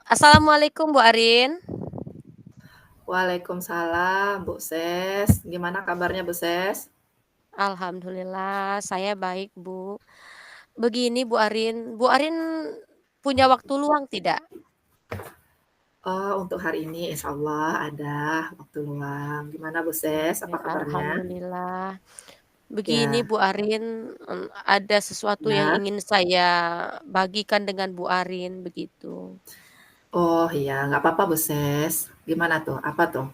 Assalamualaikum Bu Arin. Waalaikumsalam, Bu Ses. Gimana kabarnya, Bu Ses? Alhamdulillah saya baik Bu. Begini Bu Arin, Bu Arin punya waktu luang tidak? Oh, untuk hari ini insya Allah ada waktu luang. Gimana, Bu Ses? Oke, Apa kabarnya? alhamdulillah. Begini Ya, Bu Arin, ada sesuatu yang ya. ingin saya bagikan dengan Bu Arin begitu. Oh iya, nggak apa-apa, Bu Ses. Gimana tuh? Apa tuh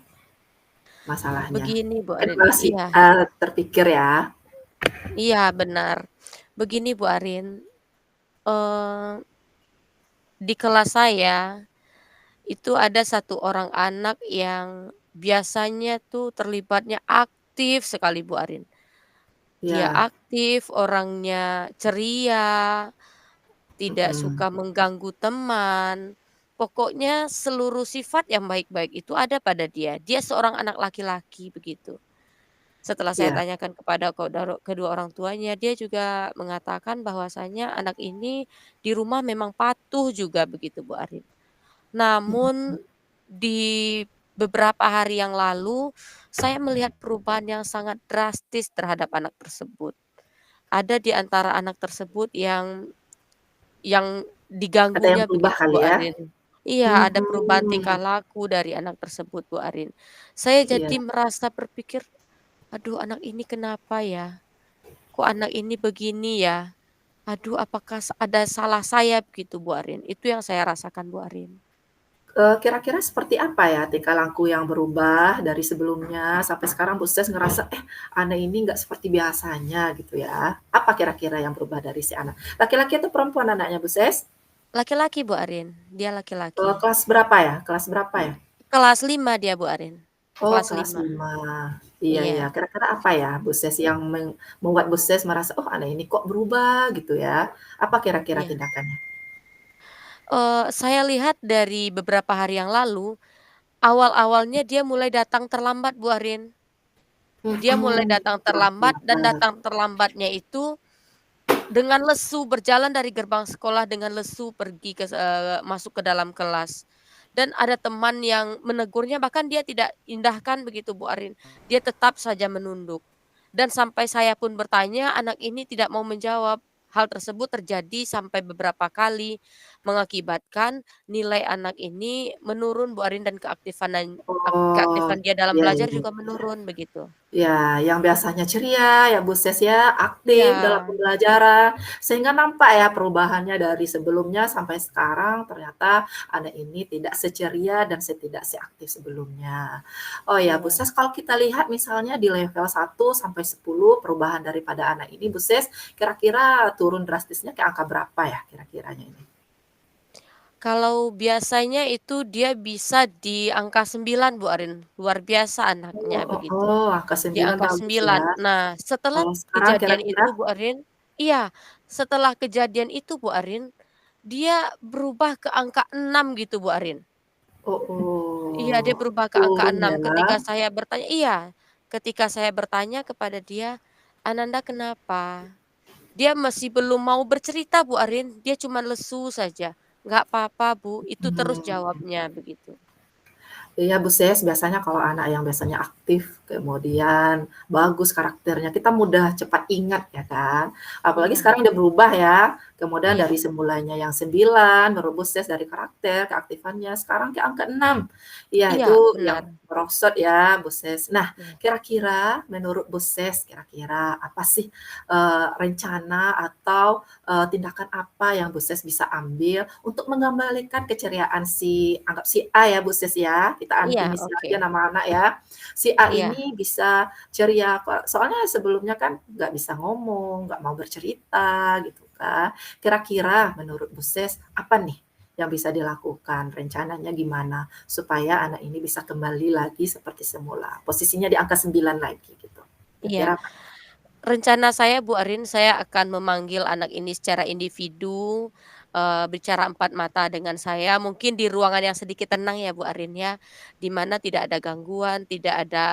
masalahnya? Begini Bu Mungkin Arin, masih iya, terpikir ya. iya benar. Begini Bu Arin, eee, di kelas saya itu ada satu orang anak yang biasanya tuh terlibatnya aktif sekali Bu Arin. Dia Ya, aktif, orangnya ceria, tidak mm-mm. suka mengganggu teman. Pokoknya seluruh sifat yang baik-baik itu ada pada dia. Dia seorang anak laki-laki begitu. Setelah saya Ya, tanyakan kepada kedua orang tuanya, dia juga mengatakan bahwasanya anak ini di rumah memang patuh juga begitu Bu Arin. Namun di beberapa hari yang lalu, saya melihat perubahan yang sangat drastis terhadap anak tersebut. Ada di antara anak tersebut yang ada yang diganggunya berubah begitu kali Bu ya. Arin. Iya, ada perubahan tingkah Hmm, laku dari anak tersebut Bu Arin. Saya iya. jadi merasa berpikir, "Aduh anak ini kenapa ya? Kok anak ini begini ya? Aduh apakah ada salah saya?" Begitu Bu Arin. Itu yang saya rasakan Bu Arin. Kira-kira seperti apa ya tingkah laku yang berubah dari sebelumnya sampai sekarang Bu Ses ngerasa, anak ini nggak seperti biasanya gitu ya. Apa kira-kira yang berubah dari si anak? Laki-laki atau perempuan anaknya Bu Ses? Laki-laki Bu Arin, dia laki-laki. Kelas berapa ya? Kelas berapa ya? Kelas 5 dia Bu Arin, Oh, kelas kelas 5. 5. Iya, iya. Iya, Kira-kira apa ya Bu Ses yang membuat Bu Ses merasa, "Oh, anak ini kok berubah?" Gitu ya. Apa kira-kira iya. tindakannya? Saya lihat dari beberapa hari yang lalu, awal-awalnya dia mulai datang terlambat Bu Arin. Dia mulai Mhm. datang Wah, terlambat dan lambat. datang terlambatnya itu dengan lesu, berjalan dari gerbang sekolah dengan lesu pergi masuk ke dalam kelas. Dan ada teman yang menegurnya, bahkan dia tidak indahkan begitu Bu Arin, dia tetap saja menunduk. Dan sampai saya pun bertanya, anak ini tidak mau menjawab. Hal tersebut terjadi sampai beberapa kali, mengakibatkan nilai anak ini menurun Bu Arin dan Oh, keaktifan dia dalam iya, belajar iya. juga menurun begitu. Ya, yang biasanya ceria ya Bu Ses ya, aktif dalam Iya, pembelajaran, sehingga nampak ya perubahannya dari sebelumnya sampai sekarang ternyata anak ini tidak seceria dan tidak seaktif sebelumnya. Oh ya Bu iya. Ses, kalau kita lihat misalnya di level 1 sampai 10 perubahan daripada anak ini Bu Ses, kira-kira turun drastisnya ke angka berapa ya kira-kiranya ini? Kalau biasanya itu dia bisa di angka 9 Bu Arin, luar biasa anaknya begitu, Angka di 9 angka bagus ya. 9. Nah, setelah Oh, sekarang kejadian kira-kira? itu Bu Arin, iya, setelah kejadian itu Bu Arin, dia berubah ke angka 6 gitu Bu Arin. Iya, dia berubah ke angka Turun 6 ya? ketika saya bertanya kepada dia, "Ananda kenapa?" Dia masih belum mau bercerita Bu Arin, dia cuman lesu saja, "Nggak apa-apa Bu," itu terus Mmm. jawabnya begitu. Iya, Bu Ses, biasanya kalau anak yang biasanya aktif, kemudian bagus karakternya, kita mudah cepat ingat ya kan. Apalagi Iya, sekarang udah berubah ya, kemudian dari iya, semulanya yang 9, baru Bu Ses dari karakter, keaktifannya, sekarang ke angka 6. Iya, itu iya, benar, yang merosot ya, Bu Ses. Nah, iya, kira-kira menurut Bu Ses, kira-kira apa sih, rencana atau tindakan apa yang Bu Ses bisa ambil untuk mengembalikan keceriaan si anggap si A ya Bu Ses ya, kita iya, inisial oke, aja nama anak ya. Si A iya, ini bisa ceria soalnya sebelumnya kan nggak bisa ngomong, nggak mau bercerita gitu kan. Kira-kira menurut Bu Ses apa nih yang bisa dilakukan? Rencananya gimana supaya anak ini bisa kembali lagi seperti semula, posisinya di angka 9 lagi gitu. iya. Kira-kira apa? Rencana saya Bu Arin, saya akan memanggil anak ini secara individu, bicara empat mata dengan saya, mungkin di ruangan yang sedikit tenang ya Bu Arin ya, di mana tidak ada gangguan, tidak ada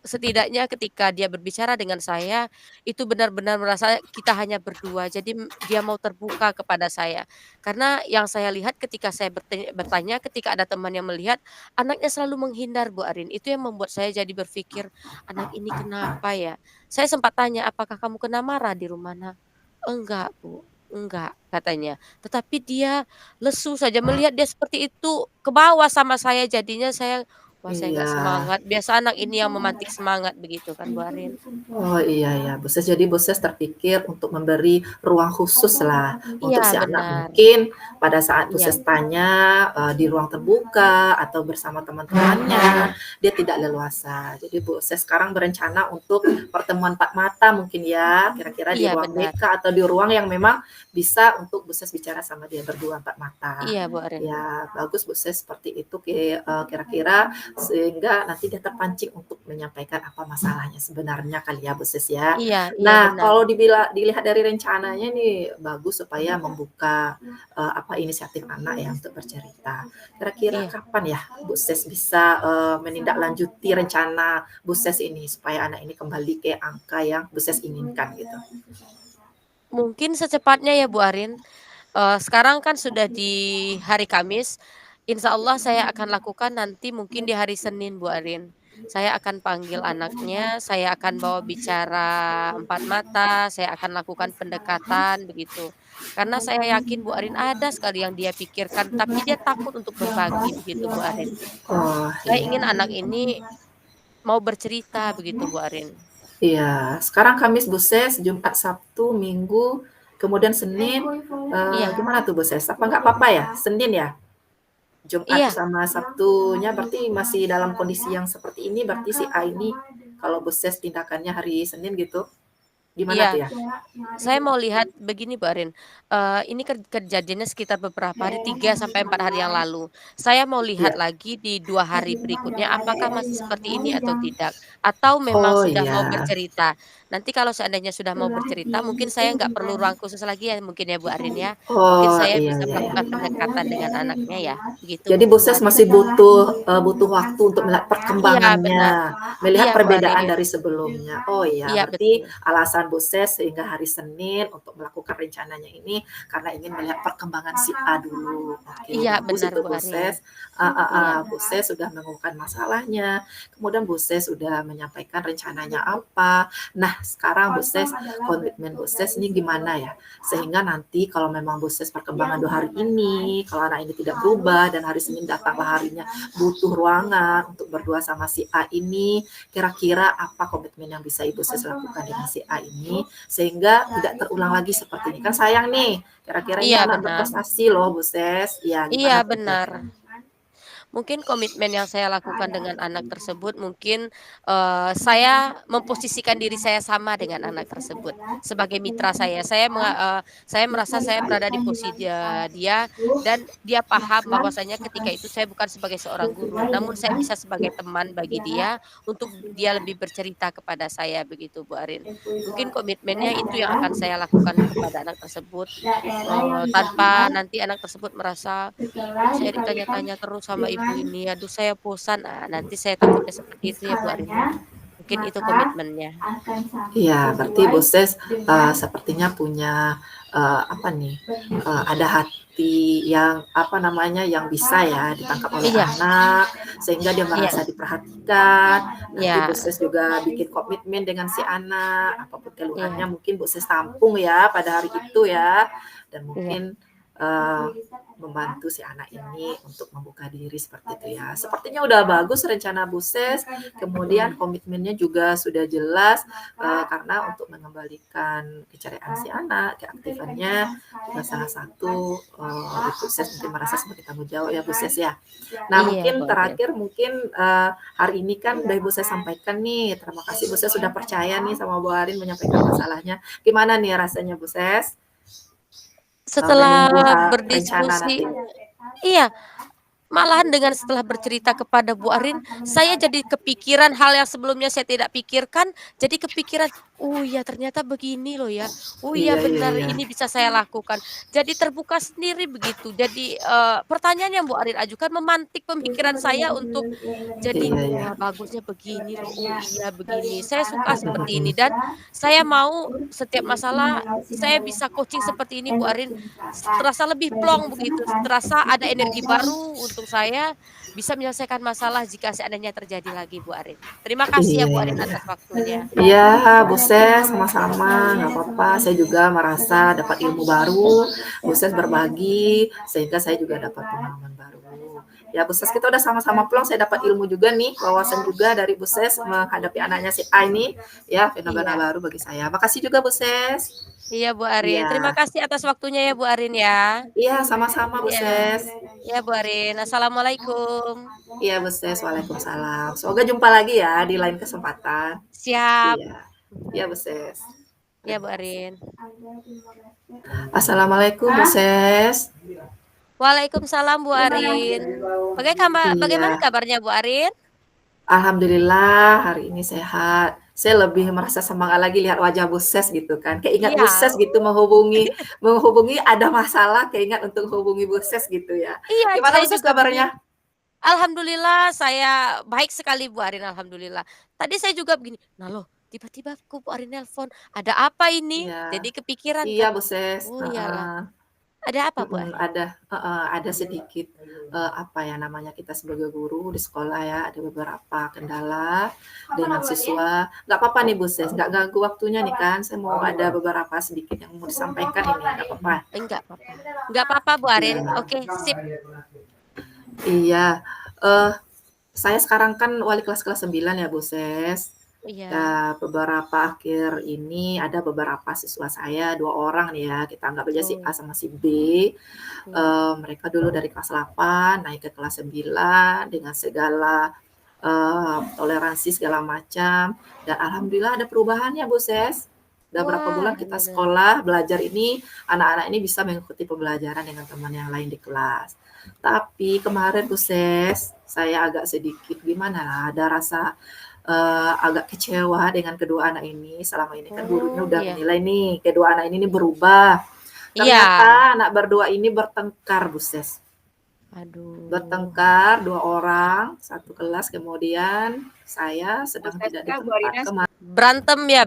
setidaknya ketika dia berbicara dengan saya, itu benar-benar merasa kita hanya berdua, jadi dia mau terbuka kepada saya. Karena yang saya lihat ketika saya bertanya ketika ada teman yang melihat, anaknya selalu menghindar Bu Arin, itu yang membuat saya jadi berpikir, "Anak ini kenapa ya?" Saya sempat tanya, "Apakah kamu kena marah di rumah?" Nah, "Enggak Bu, enggak," katanya. Tetapi dia lesu saja, melihat dia seperti itu, kebawa sama saya, jadinya saya wah, saya Iya. nggak semangat, biasa anak ini yang memantik semangat begitu kan, Bu Arin. Oh, iya ya, Boses jadi Boses terpikir untuk memberi ruang khusus lah Iya untuk si anak. benar, Mungkin pada saat iya Boses tanya, di ruang terbuka atau bersama teman-temannya, dia tidak leluasa. Jadi Boses sekarang berencana untuk pertemuan empat mata mungkin ya, kira-kira di iya ruang benar, BK atau di ruang yang memang bisa untuk Boses bicara sama dia berdua empat mata. iya Bu Arin. Ya, bagus Boses seperti itu kira-kira sehingga nanti dia terpancing untuk menyampaikan apa masalahnya sebenarnya kali ya, Bu Sis, ya. Iya iya Nah, benar, kalau dilihat dari rencananya nih, bagus supaya membuka, apa, inisiatif anak ya untuk bercerita. Kira-kira iya. kapan ya Bu Sis bisa, menindaklanjuti rencana Bu Sis ini supaya anak ini kembali ke angka yang Bu Sis inginkan gitu? Mungkin secepatnya ya Bu Arin, sekarang kan sudah di hari Kamis, insya Allah saya akan lakukan nanti mungkin di hari Senin Bu Arin. Saya akan panggil anaknya, saya akan bawa bicara empat mata, saya akan lakukan pendekatan begitu. Karena saya yakin Bu Arin ada sekali yang dia pikirkan, tapi dia takut untuk berbagi begitu Bu Arin. Oh, Saya iya. ingin anak ini mau bercerita begitu Bu Arin. Iya, sekarang Kamis Bu Ses, Jumat, Sabtu, Minggu, kemudian Senin, Iya gimana tuh Bu Ses? Apa nggak apa-apa ya? Senin ya? Jumat iya sama Sabtunya berarti masih dalam kondisi yang seperti ini, berarti si A ini kalau Bu Ses tindakannya hari Senin gitu, gimana iya. tuh ya? Saya mau lihat begini, Bu Arin, ini kejadiannya sekitar beberapa hari, 3 sampai 4 hari yang lalu. Saya mau lihat Iya. lagi di 2 hari berikutnya apakah masih seperti ini atau tidak, atau memang Oh sudah mau iya. bercerita. Nanti kalau seandainya sudah mau bercerita, mungkin saya nggak perlu ruang khusus lagi ya mungkin ya, Bu Arin ya. Mungkin Oh, saya iya bisa iya iya. melakukan pendekatan dengan anaknya ya, begitu Jadi mungkin, Bu Boses Arin. masih butuh waktu untuk melihat Iya benar, perkembangannya, melihat iya, Bu perbedaan Arin. dari sebelumnya. Oh iya, Iya berarti betul. alasan Boses sehingga hari Senin untuk melakukan rencananya ini karena ingin melihat perkembangan si A dulu. Oke, Iya bagus benar, itu Bu Arin. Boses. Iya Boses sudah mengungkapkan masalahnya, kemudian Boses sudah menyampaikan rencananya apa. Nah, sekarang Boses, komitmen Boses ini gimana ya? Sehingga nanti kalau memang Boses perkembangan 2 hari ini, kalau anak ini tidak berubah dan hari Senin datanglah harinya butuh ruangan untuk berdua sama si A ini, kira-kira apa komitmen yang bisa Ibu Ses lakukan dengan si A ini sehingga tidak terulang lagi seperti ini. Kan sayang nih, kira-kira ini iya anak benar. berprestasi loh Bu Ses. Ya, Iya gimana tuh benar. kira-kira? Mungkin komitmen yang saya lakukan dengan anak tersebut mungkin, saya memposisikan diri saya sama dengan anak tersebut, sebagai mitra saya. Saya merasa saya berada di posisi dia dan dia paham bahwasanya ketika itu saya bukan sebagai seorang guru, namun saya bisa sebagai teman bagi dia, untuk dia lebih bercerita kepada saya, begitu Bu Arin. Mungkin komitmennya itu yang akan saya lakukan kepada anak tersebut, tanpa nanti anak tersebut merasa kok saya ditanya-tanya terus sama ibu ini, aduh saya bosan, nanti saya takutnya seperti itu ya Bu Arin. Mungkin itu komitmennya. Iya, berarti Boses, sepertinya punya, apa nih, ada hati yang, apa namanya, yang bisa ya ditangkap oleh Iya anak, sehingga dia iya merasa diperhatikan. Nanti iya Boses juga bikin komitmen dengan si anak, apapun keluhannya iya mungkin Boses tampung ya pada hari itu ya, dan iya mungkin, membantu si anak ini untuk membuka diri seperti itu ya. Sepertinya udah bagus rencana Boses, kemudian iya komitmennya juga sudah jelas, karena untuk mengembalikan keceriaan si anak, keaktifannya juga salah satu, itu saya mungkin merasa sebagai tanggung jawab ya Bu Ses ya. Nah iya Bu mungkin Arin. terakhir mungkin, hari ini kan udah Ibu Ses sampaikan nih, terima kasih Bu Ses sudah percaya nih sama Bu Arin menyampaikan masalahnya. Gimana nih rasanya Bu Ses, Setelah menunggu rencana berdiskusi nanti? iya, Malahan dengan setelah bercerita kepada Bu Arin, saya jadi kepikiran hal yang sebelumnya saya tidak pikirkan, jadi kepikiran, "Oh iya ternyata begini loh ya, oh iya Iya iya benar iya. ini bisa saya lakukan." Jadi terbuka sendiri begitu. Jadi, pertanyaan yang Bu Arin ajukan memantik pemikiran saya untuk jadi, Iya iya. "Wah bagusnya begini loh, oh iya begini." Saya suka seperti ini dan saya mau setiap masalah saya bisa coaching seperti ini Bu Arin, terasa lebih plong begitu, terasa ada energi baru untuk saya bisa menyelesaikan masalah jika seandainya terjadi lagi Bu Arin. Terima kasih ya Iya Bu iya Arin iya. atas waktunya. Iya, Boses, sama-sama, nggak apa-apa. Saya juga merasa dapat ilmu baru, Boses berbagi, sehingga saya juga dapat pengalaman baru. Ya, Boses, kita udah sama-sama plong, saya dapat ilmu juga nih, wawasan juga dari Boses menghadapi anaknya si A ini, ya, fenomena Iya baru bagi saya. Makasih juga, Boses. iya Bu Arin, terima Iya, kasih atas waktunya ya Bu Arin ya. iya, sama-sama, Iya Boses. iya Bu Arin, assalamualaikum. Iya, Boses, waalaikumsalam. Semoga jumpa lagi ya di lain kesempatan. Siap. Iya, iya, Boses. Iya Bu Arin. Assalamualaikum, Boses. Waalaikumsalam Bu Arin. Bagaimana Iya, kabarnya Bu Arin? alhamdulillah hari ini sehat. Saya lebih merasa semangat lagi lihat wajah Boses gitu kan. Keingat Iya Boses gitu menghubungi ada masalah keingat untuk hubungi Boses gitu ya. iya Gimana saya Boses juga begini. kabarnya? Alhamdulillah saya baik sekali Bu Arin, alhamdulillah. Tadi saya juga begini, "Nah loh, tiba-tiba kok Bu Arin nelpon, ada apa ini?" Iya. Jadi kepikiran Iya kan, Boses, oh iyalah, heeh. ada apa Bu Arin? Ada sedikit, apa ya namanya, kita sebagai guru di sekolah ya, ada beberapa kendala dengan siswa. Nggak apa-apa nih, Bu, Ses, nggak ganggu waktunya nih kan, saya mau ada beberapa sedikit yang mau disampaikan ini, nggak apa-apa? Enggak apa-apa. Enggak apa-apa Bu Arin, oke sip. Iya, saya sekarang kan wali kelas 9 ya, Bu, Ses. Iya, Ya, beberapa akhir ini ada beberapa siswa saya, 2 orang nih ya, kita anggap aja si oh, A sama si B. iya. Mereka dulu dari kelas 8 naik ke kelas 9 dengan segala, toleransi segala macam, dan alhamdulillah ada perubahannya, Bu, Ses. Udah berapa Wah, bulan kita benar. sekolah, belajar ini, anak-anak ini bisa mengikuti pembelajaran dengan teman yang lain di kelas. Tapi kemarin, Bu, Ses, saya agak sedikit gimana, ada rasa, agak kecewa dengan kedua anak ini. Selama ini kan gurunya Oh, udah iya. menilai nih, kedua anak ini nih berubah. Iya. Ternyata anak berdua ini bertengkar, Bu, Ses. Aduh. Bertengkar 2 orang, satu kelas, kemudian saya sedang tidak di Puskesnya Bu tempat. Arina Berantem ya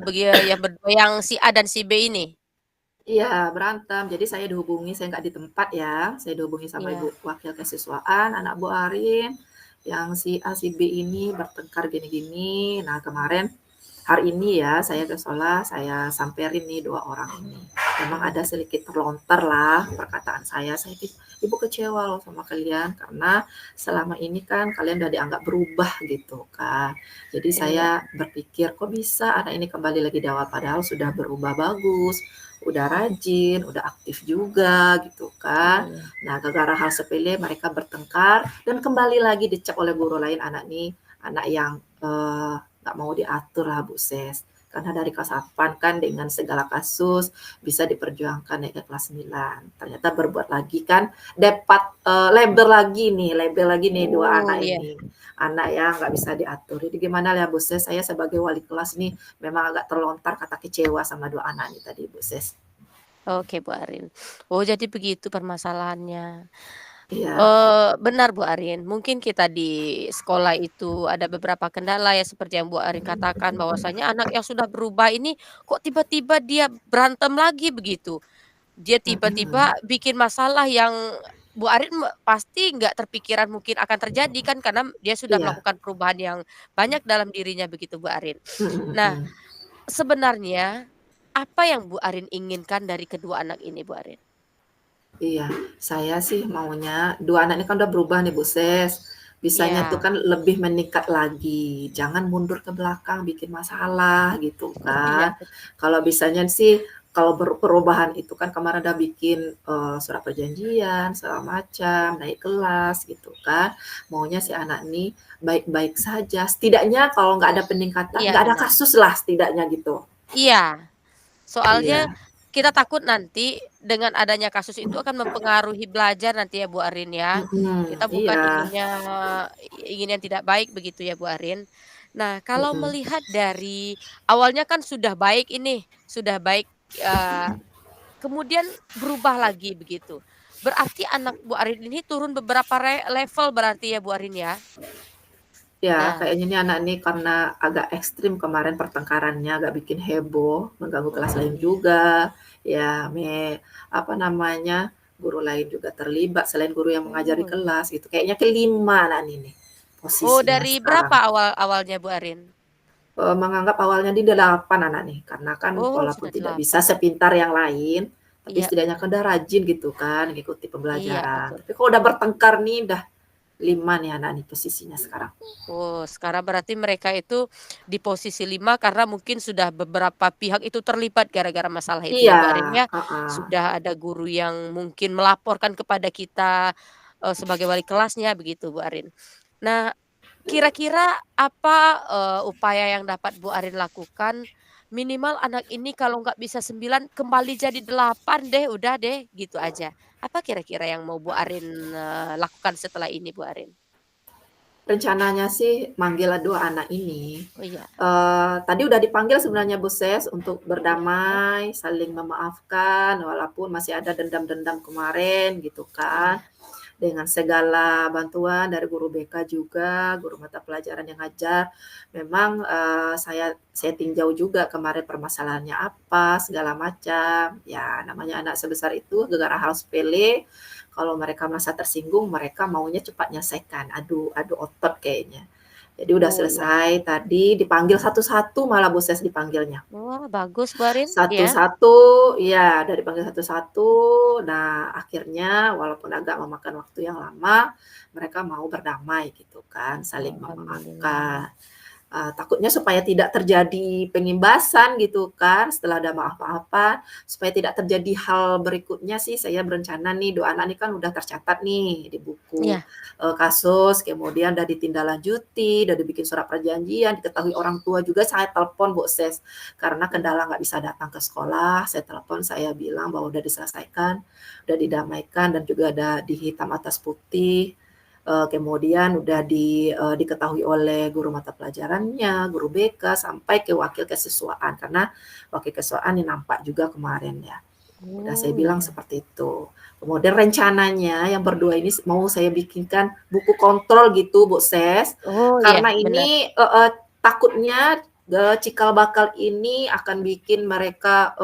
yang berdua yang si A dan si B ini? Iya, berantem. Jadi saya dihubungi, saya nggak di tempat ya, saya dihubungi sama ibu Iya. wakil kesiswaan, anak Bu Arin, yang si A, si B ini bertengkar gini-gini. Nah, kemarin hari ini ya, saya ke sekolah, saya samperin nih 2 orang ini. Memang ada sedikit terlontar lah perkataan saya, "Ibu kecewa loh sama kalian, karena selama ini kan kalian udah dianggap berubah," gitu kan. Jadi Iya saya berpikir, "Kok bisa anak ini kembali lagi di awal, padahal sudah berubah bagus, udah rajin, udah aktif juga," gitu kan. iya. Nah, gara-gara hal sepele mereka bertengkar dan kembali lagi dicap oleh guru lain, anak nih, anak yang, nggak mau diatur lah, Bu, Ses. Karena dari kelas 8 kan dengan segala kasus bisa diperjuangkan naik ke kelas 9. Ternyata berbuat lagi kan dapat, label lagi nih 2 Oh, anak iya. ini. Anak yang nggak bisa diatur. Jadi gimana ya, Bu, Ses, saya sebagai wali kelas nih memang agak terlontar kata kecewa sama 2 anak ini tadi, Bu, Ses. Oke Bu Arin. Oh jadi begitu permasalahannya. Iya, Benar Bu Arin, mungkin kita di sekolah itu ada beberapa kendala ya seperti yang Bu Arin katakan bahwasanya anak yang sudah berubah ini kok tiba-tiba dia berantem lagi begitu. Dia tiba-tiba mhm, bikin masalah yang Bu Arin pasti nggak terpikiran mungkin akan terjadi kan karena dia sudah iya, melakukan perubahan yang banyak dalam dirinya begitu Bu Arin. mhm Nah, mhm. sebenarnya apa yang Bu Arin inginkan dari kedua anak ini Bu Arin? Iya, saya sih maunya 2 anak ini kan udah berubah nih, Bu, Ses. Bisanya tuh Iya, kan lebih meningkat lagi, jangan mundur ke belakang bikin masalah gitu iya kan. betul. Kalau bisanya sih kalau perubahan itu kan kemarin udah bikin, surat perjanjian segala macam, naik kelas gitu kan. Maunya si anak ini baik-baik saja, setidaknya kalau nggak ada peningkatan, Iya nggak ada benar. kasus lah setidaknya gitu. Iya, soalnya Iya, kita takut nanti dengan adanya kasus itu akan mempengaruhi belajar nanti ya, Bu Arin ya. Mhm, Kita bukan iya, ingin yang tidak baik begitu ya, Bu Arin. Nah, kalau mhm. melihat dari awalnya kan sudah baik ini, sudah baik, kemudian berubah lagi begitu. Berarti anak Bu Arin ini turun beberapa level berarti ya, Bu Arin ya? Ya, Nah, kayaknya nih anak ini karena agak ekstrim kemarin pertengkarannya, agak bikin heboh, mengganggu kelas oh lain iya. juga, ya apa namanya, guru lain juga terlibat selain guru yang mengajar di Oh iya. kelas gitu, kayaknya kelima anak ini nih, Oh, posisinya dari berapa sekarang. awalnya Bu Arin? Menganggap awalnya di 8 anak nih, karena kan Oh, walaupun sudah tidak bisa 8. sepintar yang lain, tapi Iya, setidaknya kan betul. udah rajin gitu kan, ngikuti Iya, pembelajaran. betul. Tapi kalau udah bertengkar nih, udah 5 nih anak nih posisinya sekarang. Oh, sekarang berarti mereka itu di posisi 5 karena mungkin sudah beberapa pihak itu terlibat gara-gara masalah itu ya, Iya, Bu Arin ya? heeh. Sudah ada guru yang mungkin melaporkan kepada kita, sebagai wali kelasnya begitu, Bu Arin. Nah, kira-kira apa, upaya yang dapat Bu Arin lakukan, minimal anak ini kalau nggak bisa 9 kembali jadi 8 deh, udah deh, gitu aja. Apa kira-kira yang mau Bu Arin, lakukan setelah ini, Bu Arin? Rencananya sih manggil 2 anak ini. Oh iya, Tadi udah dipanggil sebenarnya Bu Ses untuk iya berdamai, saling memaafkan, walaupun masih ada dendam-dendam kemarin gitu kan. iya. Dengan segala bantuan dari guru BK juga, guru mata pelajaran yang ngajar. Memang, saya tinjau juga kemarin permasalahannya apa, segala macam. Ya namanya anak sebesar itu gara-gara hal sepele, kalau mereka merasa tersinggung, mereka maunya cepat nyelesaikan, adu adu otot kayaknya. Jadi udah Oh iya. selesai tadi, dipanggil satu-satu malah Bu Ses dipanggilnya. Wah, bagus Bu Arin, ya. Satu-satu iya, dari panggil satu-satu. Nah, akhirnya walaupun agak memakan waktu yang lama, mereka mau berdamai gitu kan, saling Alhamdulillah. memaafkan. Takutnya supaya tidak terjadi pengimbasan gitu kan, setelah ada maaf-maafan, supaya tidak terjadi hal berikutnya sih saya berencana nih, 2 anak ini kan udah tercatat nih di buku, Iya. kasus, kemudian udah ditindaklanjuti, udah dibikin surat perjanjian, diketahui orang tua juga, saya telepon Bu Ses, karena Mmm, kendala nggak bisa datang ke sekolah, saya telepon, saya bilang bahwa udah diselesaikan, udah didamaikan dan juga ada di hitam atas putih. Kemudian udah diketahui oleh guru mata pelajarannya, guru BK, sampai ke wakil kesiswaan, karena wakil kesiswaan ini nampak juga kemarin ya. Udah saya oh bilang iya. seperti itu. Kemudian rencananya yang berdua ini mau saya bikinkan buku kontrol gitu Bu Ses, Oh iya, karena benar. ini takutnya, cikal bakal ini akan bikin mereka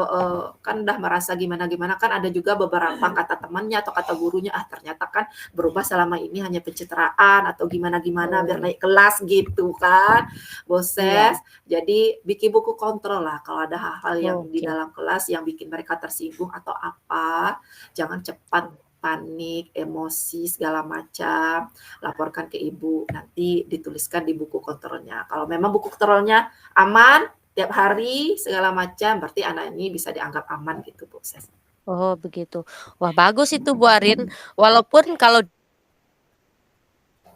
kan udah merasa gimana-gimana, kan ada juga beberapa kata temannya atau kata gurunya, "Ah ternyata kan berubah selama ini hanya pencitraan," atau gimana-gimana Oh biar iya. naik kelas gitu kan, Bu Ses. Iya, Jadi bikin buku kontrol lah kalau ada hal-hal yang di oke. dalam kelas yang bikin mereka tersinggung atau apa, jangan cepat panik, emosi, segala macam, laporkan ke ibu, nanti dituliskan di buku kontrolnya. Kalau memang buku kontrolnya aman, tiap hari, segala macam, berarti anak ini bisa dianggap aman gitu, Bu Ses. Oh begitu. Wah bagus itu Bu Arin, walaupun kalau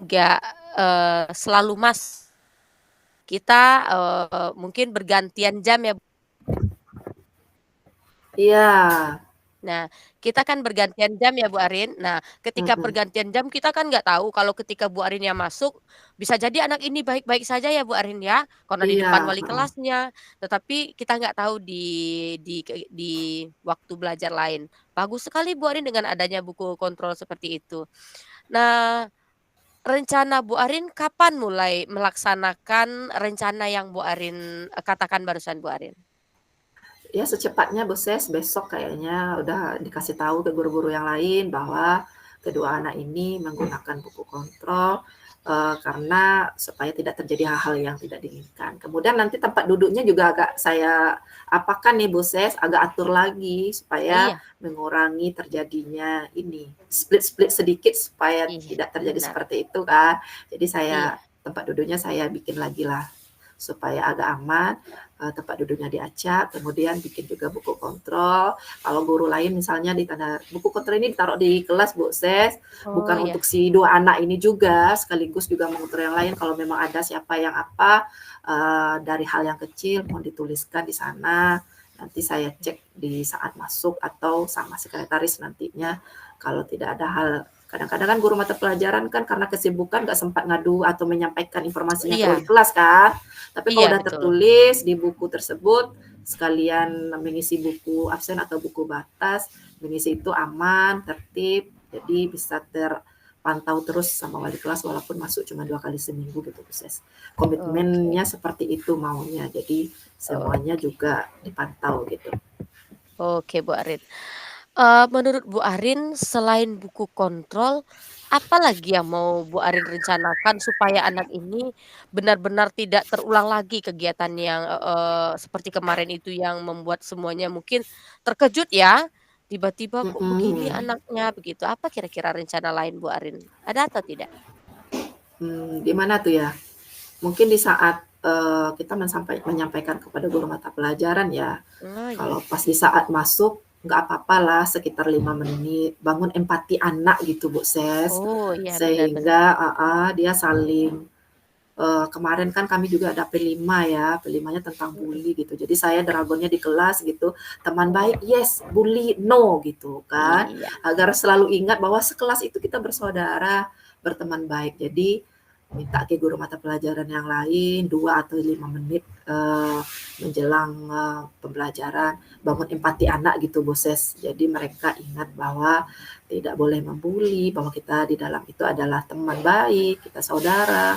nggak, selalu kita, mungkin bergantian jam ya. Iya, Nah, kita kan bergantian jam ya, Bu Arin. Nah, ketika mhm, pergantian jam kita kan nggak tahu kalau ketika Bu Arin yang masuk, bisa jadi anak ini baik-baik saja ya, Bu Arin ya, karena di iya, depan wali heeh. kelasnya, tetapi kita nggak tahu di waktu belajar lain. Bagus sekali Bu Arin dengan adanya buku kontrol seperti itu. Nah, rencana Bu Arin kapan mulai melaksanakan rencana yang Bu Arin, katakan barusan Bu Arin? Ya secepatnya Bu Ses, besok kayaknya udah dikasih tahu ke guru-guru yang lain bahwa kedua anak ini menggunakan buku kontrol, karena supaya tidak terjadi hal-hal yang tidak diinginkan. Kemudian nanti tempat duduknya juga agak saya apakan nih Bu Ses, agak atur lagi supaya Iya mengurangi terjadinya ini, split-split sedikit supaya iya, tidak terjadi benar. seperti itu kan. Jadi Iya. saya tempat duduknya saya bikin lagi lah supaya agak aman, tempat duduknya diacak, kemudian bikin juga buku kontrol. Kalau guru lain misalnya buku kontrol ini ditaruh di kelas Bu Ses, Oh, bukan iya. untuk si 2 anak ini juga, sekaligus juga mengontrol yang lain kalau memang ada siapa yang apa, dari hal yang kecil mohon dituliskan di sana, nanti saya cek di saat masuk atau sama sekretaris nantinya kalau tidak ada hal kadang-kadang kan guru mata pelajaran kan karena kesibukan nggak sempat ngadu atau menyampaikan informasinya ke wali Iya kelas kan. Tapi kalau iya udah betul. tertulis di buku tersebut, sekalian mengisi buku absen atau buku batas, mengisi itu aman, tertib, jadi bisa terpantau terus sama wali kelas walaupun masuk cuma 2 kali seminggu gitu, Khusus. Oke Komitmennya seperti itu maunya, jadi semuanya oke juga dipantau gitu. oke, Bu Arin. Menurut Bu Arin selain buku kontrol, apa lagi yang mau Bu Arin rencanakan supaya anak ini benar-benar tidak terulang lagi kegiatan yang, seperti kemarin itu yang membuat semuanya mungkin terkejut ya, tiba-tiba kok begini Mhm. anaknya begitu. Apa kira-kira rencana lain Bu Arin? Ada atau tidak? Gimana tuh ya? Mungkin di saat, kita menyampaikan kepada guru mata pelajaran ya, Oh kalau iya. pas di saat masuk, nggak apa-apalah sekitar 5 menit, bangun empati anak gitu, Bu Ses. Oh iya benar benar. Sehingga dia saling kemarin kan kami juga ada P5 ya, P5-nya tentang Mhm. bully gitu. Jadi saya dragonnya di kelas gitu, teman baik yes, bully no gitu kan. Iya Agar selalu ingat bahwa sekelas itu kita bersaudara, berteman baik. Jadi minta ke guru mata pelajaran yang lain 2 atau 5 menit menjelang pembelajaran bangun empati anak gitu Boses. Jadi mereka ingat bahwa tidak boleh membuli, bahwa kita di dalam itu adalah teman baik, kita saudara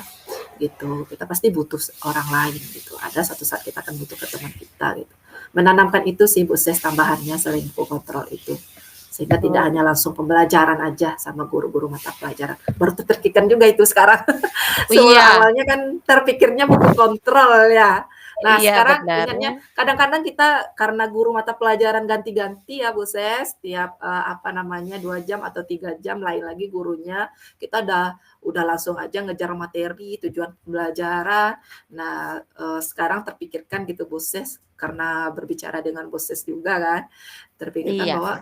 gitu. Kita pasti butuh orang lain gitu. Ada satu saat kita akan butuh ke teman kita gitu. Menanamkan itu sih Bu Ses tambahannya selain buku kontrol itu. Sehingga tidak oh hanya langsung pembelajaran aja sama guru-guru mata pelajaran. Baru terpikirkan juga itu sekarang. Semula iya awalnya kan terpikirnya buku kontrol ya. Nah, iya sekarang benar ya. ingatnya kadang-kadang kita karena guru mata pelajaran ganti-ganti ya Bu Ses, tiap apa namanya 2 jam atau 3 jam lain lagi gurunya, kita udah langsung aja ngejar materi, tujuan pembelajaran. Nah, sekarang terpikirkan gitu Boses, karena berbicara dengan Boses juga kan, terpikirkan Iya. bahwa,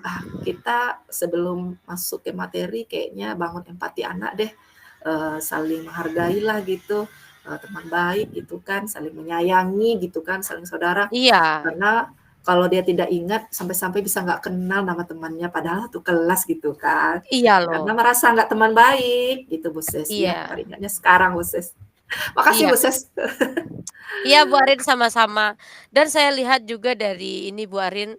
kita sebelum masuk ke materi kayaknya bangun empati anak deh, saling menghargailah gitu, teman baik gitu kan, saling menyayangi gitu kan, saling saudara. Iya Karena kalau dia tidak ingat sampai-sampai bisa nggak kenal nama temannya padahal satu kelas gitu kan. iya Karena loh. merasa nggak teman baik gitu Bu Ses, ya Iya teringatnya sekarang Bu Ses. Makasih iya Bu Ses. iya, Bu Arin, sama-sama. Dan saya lihat juga dari ini Bu Arin,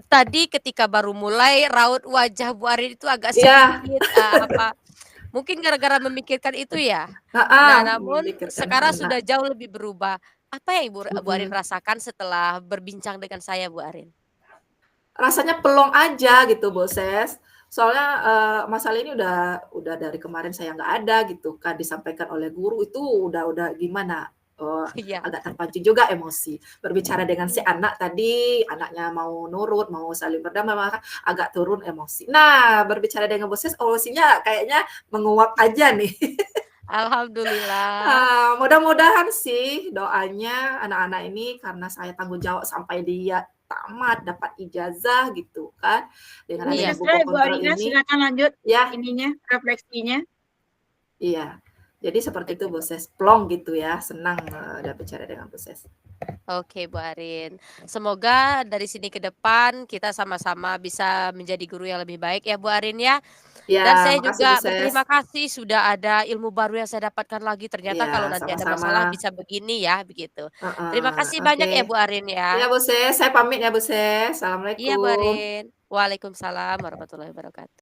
tadi ketika baru mulai raut wajah Bu Arin itu agak Iya, sedikit, apa, mungkin gara-gara memikirkan itu ya? heeh, Nah, namun memikirkan sekarang anak. sudah jauh lebih berubah. Apa yang Bu Arin Mhm. rasakan setelah berbincang dengan saya, Bu Arin? Rasanya pelong aja gitu, Boses. Soalnya, masalah ini udah dari kemarin saya nggak ada gitu kan, disampaikan oleh guru itu udah gimana, Iya agak terpancing juga emosi. Berbicara dengan si iya anak tadi, anaknya mau nurut, mau saling berdamai, maka agak turun emosi. Nah, berbicara dengan Boses, emosinya kayaknya menguap aja nih. alhamdulillah. Mudah-mudahan sih doanya anak-anak ini karena saya tanggung jawab sampai dia tamat, dapat ijazah gitu kan, dengan Ini adanya Iya buku selesai Bu kontrol Arina, ini silakan lanjut ya ininya, refleksinya. iya. Jadi seperti itu oke, Bu Bu. Ses, plong gitu ya, senang, udah bicara dengan Bu Ses. Oke, Bu Arin. Semoga dari sini ke depan kita sama-sama bisa menjadi guru yang lebih baik ya, Bu Arin ya. Ya, Dan saya makasih Bu juga Ses. berterima kasih sudah ada ilmu baru yang saya dapatkan lagi. Ternyata Iya, kalau nanti ada sama-sama. masalah bisa begini ya, begitu. Terima Heeh, kasih oke. banyak ya, Bu Arin Iya ya. Bu Ses, saya pamit ya Bu Ses, Iya, Bu assalamualaikum. Arin. Waalaikumsalam warahmatullahi wabarakatuh.